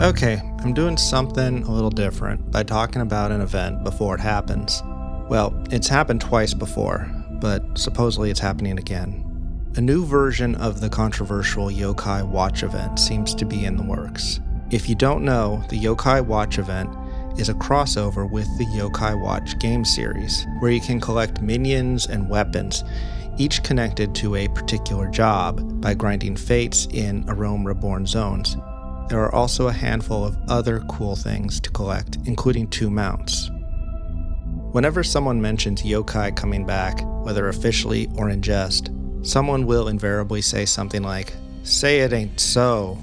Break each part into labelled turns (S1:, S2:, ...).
S1: Okay, I'm doing something a little different by talking about an event before it happens. Well, it's happened twice before, but supposedly it's happening again. A new version of the controversial Yokai Watch event seems to be in the works. If you don't know, the Yokai Watch event is a crossover with the Yokai Watch game series, where you can collect minions and weapons, each connected to a particular job by grinding fates in A Realm Reborn zones. There are also a handful of other cool things to collect, including 2 mounts. Whenever someone mentions yokai coming back, whether officially or in jest, someone will invariably say something like, "Say it ain't so,"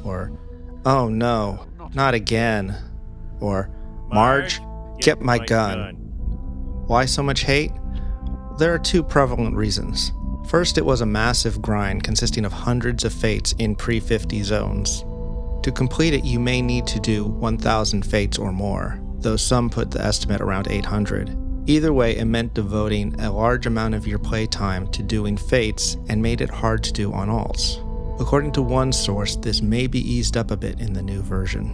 S1: or "Oh no, not again," or "Marge, get my gun." Why so much hate? There are 2 prevalent reasons. First, it was a massive grind consisting of hundreds of fates in pre-50 zones. To complete it, you may need to do 1,000 fates or more, though some put the estimate around 800. Either way, it meant devoting a large amount of your playtime to doing fates and made it hard to do on alts. According to one source, this may be eased up a bit in the new version.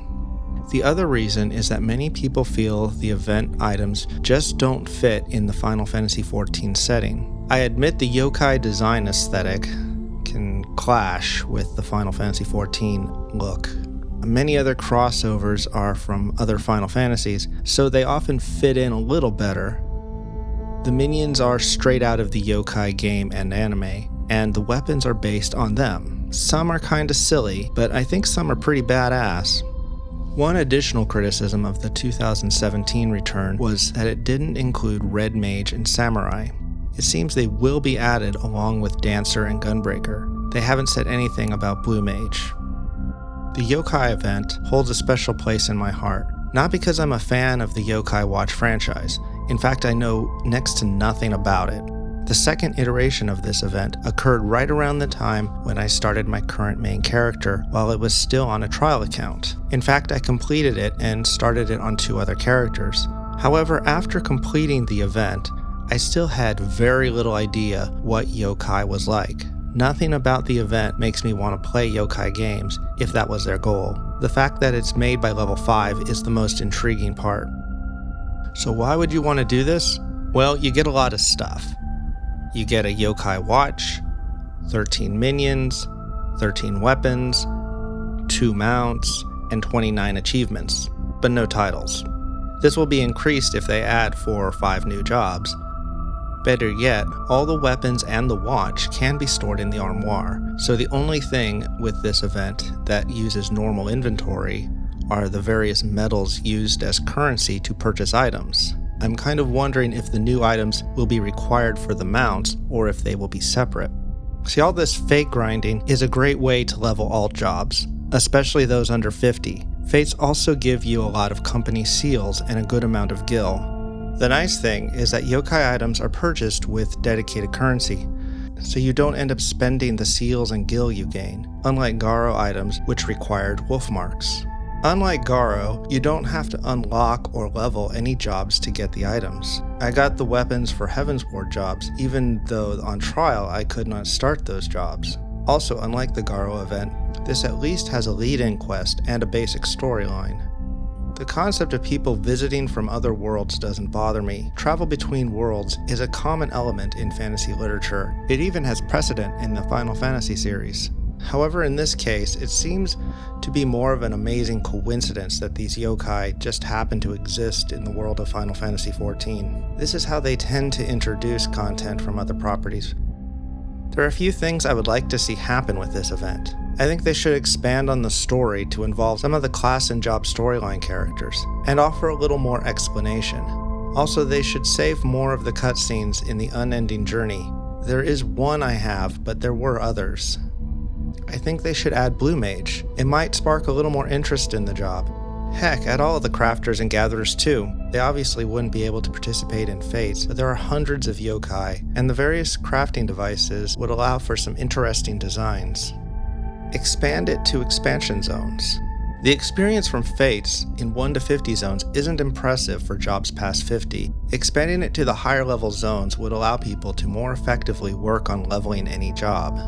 S1: The other reason is that many people feel the event items just don't fit in the Final Fantasy XIV setting. I admit the yokai design aesthetic can clash with the Final Fantasy XIV look. Many other crossovers are from other Final Fantasies, so they often fit in a little better. The minions are straight out of the yokai game and anime, and the weapons are based on them. Some are kinda silly, but I think some are pretty badass. One additional criticism of the 2017 return was that it didn't include Red Mage and Samurai. It seems they will be added along with Dancer and Gunbreaker. They haven't said anything about Blue Mage. The Yokai event holds a special place in my heart, not because I'm a fan of the Yokai Watch franchise. In fact, I know next to nothing about it. The second iteration of this event occurred right around the time when I started my current main character while it was still on a trial account. In fact, I completed it and started it on 2 other characters. However, after completing the event, I still had very little idea what yokai was like. Nothing about the event makes me want to play yokai games if that was their goal. The fact that it's made by level 5 is the most intriguing part. So why would you want to do this? Well, you get a lot of stuff. You get a yokai watch, 13 minions, 13 weapons, 2 mounts, and 29 achievements, but no titles. This will be increased if they add 4 or 5 new jobs. Better yet, all the weapons and the watch can be stored in the armoire, so the only thing with this event that uses normal inventory are the various metals used as currency to purchase items. I'm kind of wondering if the new items will be required for the mounts or if they will be separate. See, all this fate grinding is a great way to level alt jobs, especially those under 50. Fates also give you a lot of company seals and a good amount of gil. The nice thing is that yokai items are purchased with dedicated currency, so you don't end up spending the seals and gil you gain, unlike Garo items which required wolf marks. Unlike Garo, you don't have to unlock or level any jobs to get the items. I got the weapons for Heavensward jobs, even though on trial I could not start those jobs. Also, unlike the Garo event, this at least has a lead-in quest and a basic storyline. The concept of people visiting from other worlds doesn't bother me. Travel between worlds is a common element in fantasy literature. It even has precedent in the Final Fantasy series. However, in this case, it seems to be more of an amazing coincidence that these yokai just happen to exist in the world of Final Fantasy XIV. This is how they tend to introduce content from other properties. There are a few things I would like to see happen with this event. I think they should expand on the story to involve some of the class and job storyline characters, and offer a little more explanation. Also, they should save more of the cutscenes in the unending journey. There is one I have, but there were others. I think they should add Blue Mage. It might spark a little more interest in the job. Heck, add all of the crafters and gatherers too. They obviously wouldn't be able to participate in fates, but there are hundreds of yokai, and the various crafting devices would allow for some interesting designs. Expand it to expansion zones. The experience from fates in 1 to 50 zones isn't impressive for jobs past 50. Expanding it to the higher level zones would allow people to more effectively work on leveling any job.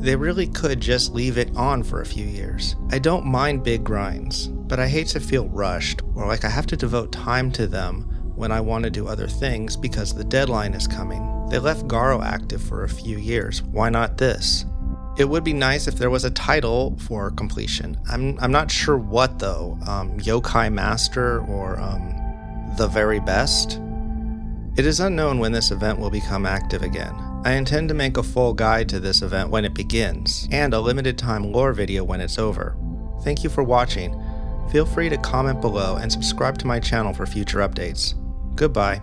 S1: They really could just leave it on for a few years. I don't mind big grinds, but I hate to feel rushed or like I have to devote time to them when I want to do other things because the deadline is coming. They left Garo active for a few years. Why not this? It would be nice if there was a title for completion. I'm not sure what though. Yokai Master or The Very Best? It is unknown when this event will become active again. I intend to make a full guide to this event when it begins, and a limited time lore video when it's over. Thank you for watching. Feel free to comment below and subscribe to my channel for future updates. Goodbye.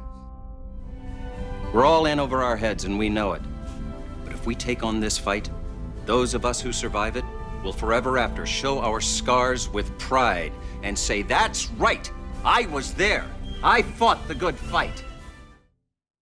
S2: We're all in over our heads and we know it. But if we take on this fight, those of us who survive it will forever after show our scars with pride and say, "That's right, I was there. I fought the good fight."